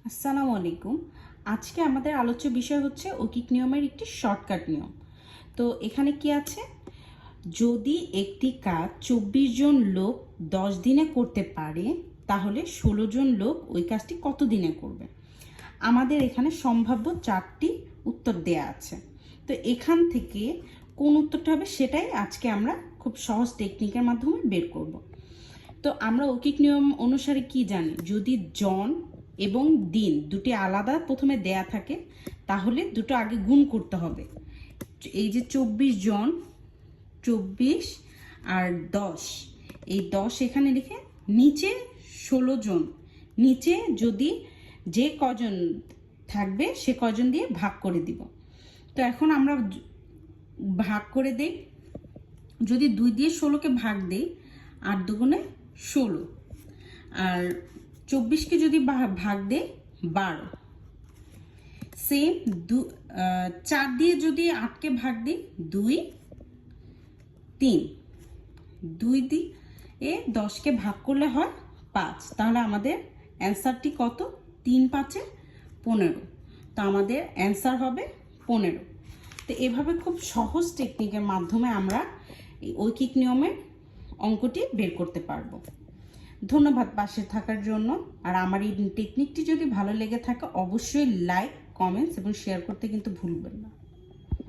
আসসালামু আলাইকুম। আজকে আমাদের আলোচ্য বিষয় হচ্ছে ঐকিক নিয়মের একটি শর্টকাট নিয়ম। তো এখানে কি আছে, যদি একটি কাজ 24 জন লোক 10 দিনে করতে পারে, তাহলে 16 জন লোক ওই কাজটি কত দিনে করবে? আমাদের এখানে সম্ভাব্য 4টি উত্তর দেয়া আছে। তো এখান থেকে কোন উত্তরটা হবে সেটাই আজকে আমরা খুব সহজ টেকনিকের মাধ্যমে বের করব। তো আমরা ঐকিক নিয়ম অনুসারে কি জানি, যদি জন এবং দিন দুটি আলাদা প্রথমে দেয়া থাকে, তাহলে দুটো আগে গুণ করতে হবে। এই যে 24 জন, 24 আর 10, এই 10 এখানে লিখে নিচে 16 জন, নিচে যদি যে কজন থাকবে সে কজন দিয়ে ভাগ করে দিব। তো এখন আমরা ভাগ করে দেই। যদি 2 দিয়ে 16কে ভাগ দেই, 8 দুগুণে 16, আর 24কে যদি ভাগ দেই 12। সেম 4 দিয়ে যদি 8কে ভাগ দিই 2 3, 2 দিয়ে 10কে ভাগ করলে হয় 5। তাহলে আমাদের অ্যান্সারটি কত? 3 5 15। তো আমাদের অ্যান্সার হবে 15। তো এভাবে খুব সহজ টেকনিকের মাধ্যমে আমরা এই ঐকিক নিয়মের অঙ্কটি বের করতে পারবো। ধন্যবাদ পাশে থাকার জন্য। আর আমার এই টেকনিকটি যদি ভালো লেগে থাকে, অবশ্যই লাইক, কমেন্টস এবং শেয়ার করতে কিন্তু ভুলবেন না।